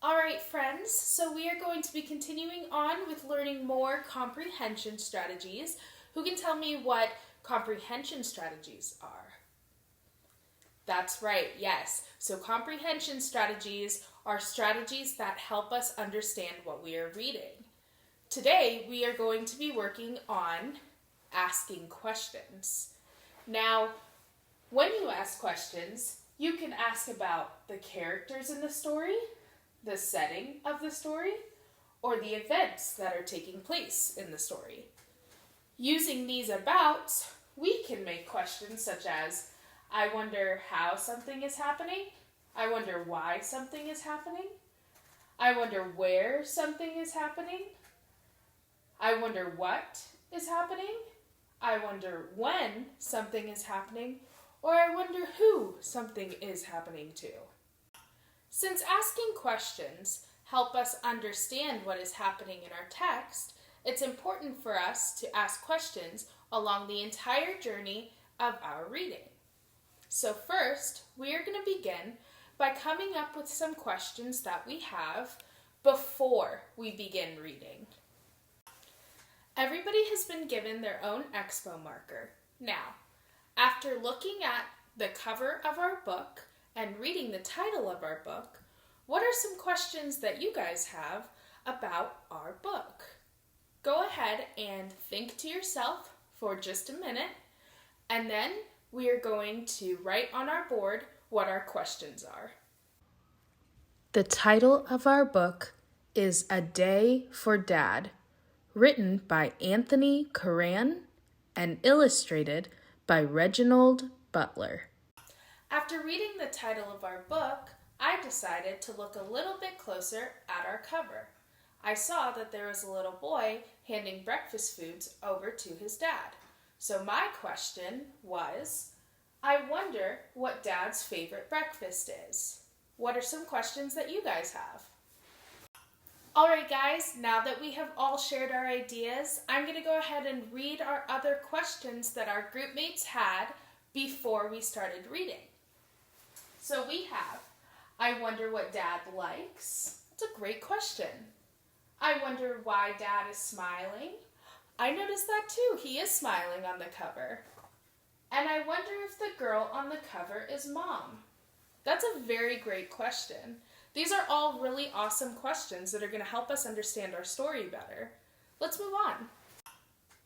All right, friends, so we are going to be continuing on with learning more comprehension strategies. Who can tell me what comprehension strategies are? That's right, yes. So comprehension strategies are strategies that help us understand what we are reading. Today, we are going to be working on asking questions. Now, when you ask questions, you can ask about the characters in the story, the setting of the story, or the events that are taking place in the story. Using these abouts, we can make questions such as, I wonder how something is happening, I wonder why something is happening, I wonder where something is happening, I wonder what is happening, I wonder when something is happening, or I wonder who something is happening to. Since asking questions help us understand what is happening in our text, it's important for us to ask questions along the entire journey of our reading. So first, we are going to begin by coming up with some questions that we have before we begin reading. Everybody has been given their own expo marker. Now, after looking at the cover of our book and reading the title of our book, what are some questions that you guys have about our book? Go ahead and think to yourself for just a minute, and then we are going to write on our board what our questions are. The title of our book is A Day for Dad, written by Anthony Curran and illustrated by Reginald Butler. After reading the title of our book, I decided to look a little bit closer at our cover. I saw that there was a little boy handing breakfast foods over to his dad. So my question was, I wonder what Dad's favorite breakfast is. What are some questions that you guys have? All right, guys, now that we have all shared our ideas, I'm going to go ahead and read our other questions that our group mates had before we started reading. So we have, I wonder what Dad likes. That's a great question. I wonder why Dad is smiling. I noticed that too. He is smiling on the cover. And I wonder if the girl on the cover is Mom. That's a very great question. These are all really awesome questions that are going to help us understand our story better. Let's move on.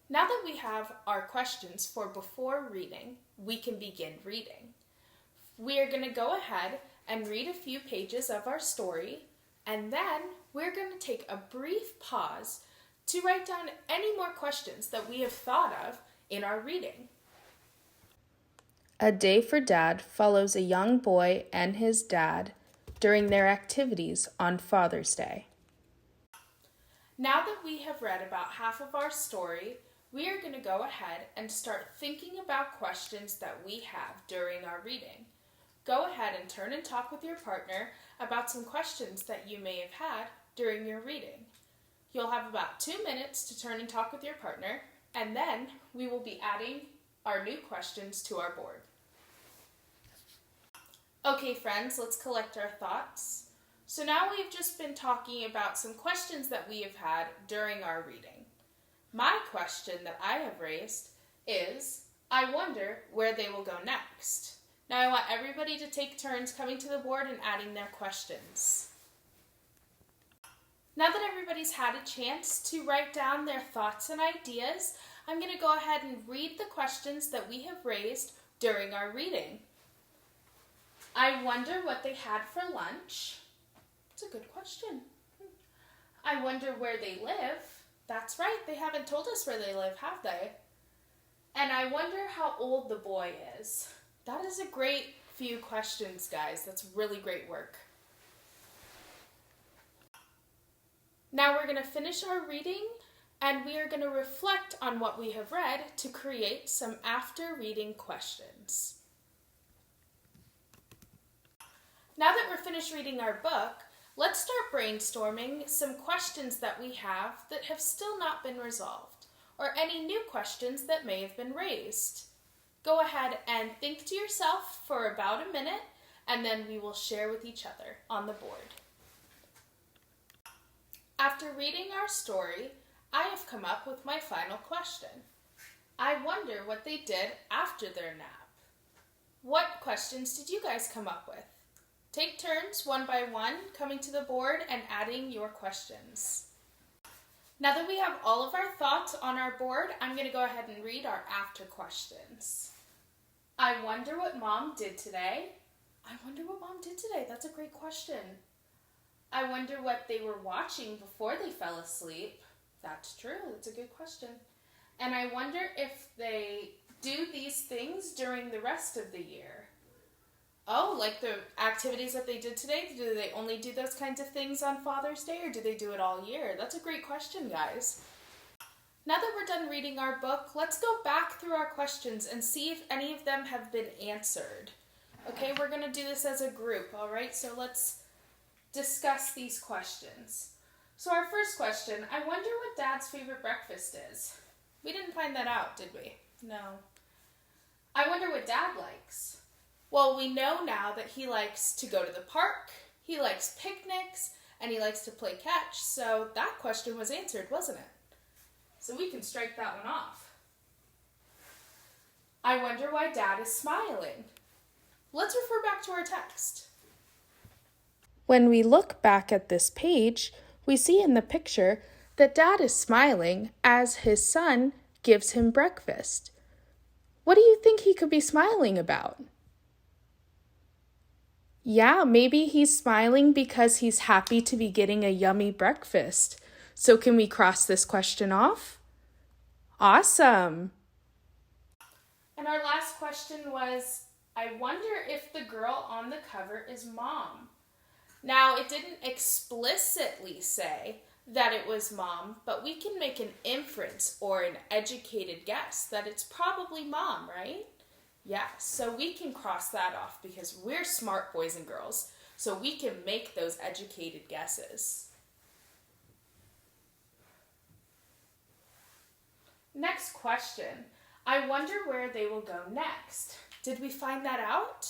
Now that we have our questions for before reading, we can begin reading. We are going to go ahead and read a few pages of our story, and then we're going to take a brief pause to write down any more questions that we have thought of in our reading. A Day for Dad follows a young boy and his dad during their activities on Father's Day. Now that we have read about half of our story, we are going to go ahead and start thinking about questions that we have during our reading. Go ahead and turn and talk with your partner about some questions that you may have had during your reading. You'll have about 2 minutes to turn and talk with your partner, and then we will be adding our new questions to our board. Okay, friends, let's collect our thoughts. So now we've just been talking about some questions that we have had during our reading. My question that I have raised is, I wonder where they will go next. Now I want everybody to take turns coming to the board and adding their questions. Now that everybody's had a chance to write down their thoughts and ideas, I'm going to go ahead and read the questions that we have raised during our reading. I wonder what they had for lunch. That's a good question. I wonder where they live. That's right, they haven't told us where they live, have they? And I wonder how old the boy is. That is a great few questions, guys. That's really great work. Now we're going to finish our reading, and we are going to reflect on what we have read to create some after-reading questions. Now that we're finished reading our book, let's start brainstorming some questions that we have that have still not been resolved, or any new questions that may have been raised. Go ahead and think to yourself for about a minute, and then we will share with each other on the board. After reading our story, I have come up with my final question. I wonder what they did after their nap. What questions did you guys come up with? Take turns, one by one, coming to the board and adding your questions. Now that we have all of our thoughts on our board, I'm going to go ahead and read our after questions. I wonder what Mom did today. I wonder what Mom did today. That's a great question. I wonder what they were watching before they fell asleep. That's true. That's a good question. And I wonder if they do these things during the rest of the year. Oh, like the activities that they did today, do they only do those kinds of things on Father's Day, or do they do it all year? That's a great question, guys. Now that we're done reading our book, let's go back through our questions and see if any of them have been answered. Okay, we're going to do this as a group, all right? So let's discuss these questions. So our first question, I wonder what Dad's favorite breakfast is. We didn't find that out, did we? No. I wonder what Dad likes. Well, we know now that he likes to go to the park, he likes picnics, and he likes to play catch. So that question was answered, wasn't it? So we can strike that one off. I wonder why Dad is smiling. Let's refer back to our text. When we look back at this page, we see in the picture that Dad is smiling as his son gives him breakfast. What do you think he could be smiling about? Yeah, maybe he's smiling because he's happy to be getting a yummy breakfast. So can we cross this question off? Awesome. And our last question was, I wonder if the girl on the cover is Mom. Now, it didn't explicitly say that it was Mom, but we can make an inference or an educated guess that it's probably Mom, right? Yeah, so we can cross that off because we're smart boys and girls, so we can make those educated guesses. Next question. I wonder where they will go next. Did we find that out?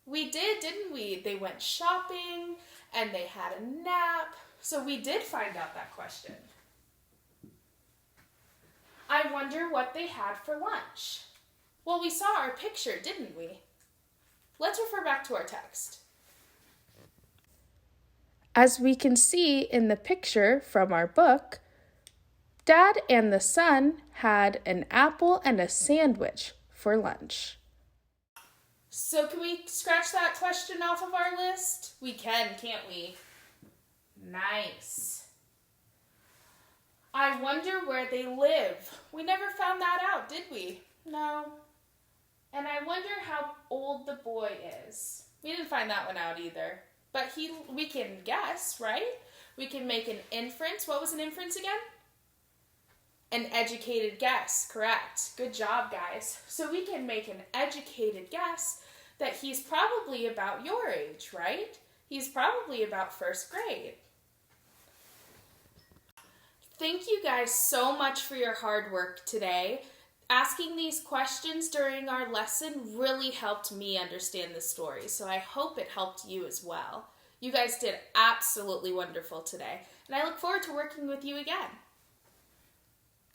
We did, didn't we? They went shopping and they had a nap. So we did find out that question. I wonder what they had for lunch. Well, we saw our picture, didn't we? Let's refer back to our text. As we can see in the picture from our book, Dad and the son had an apple and a sandwich for lunch. So can we scratch that question off of our list? We can, can't we? Nice. I wonder where they live. We never found that out, did we? No. And I wonder how old the boy is. We didn't find that one out either. But we can guess, right? We can make an inference. What was an inference again? An educated guess, correct. Good job, guys. So we can make an educated guess that he's probably about your age, right? He's probably about first grade. Thank you guys so much for your hard work today. Asking these questions during our lesson really helped me understand the story, so I hope it helped you as well. You guys did absolutely wonderful today, and I look forward to working with you again.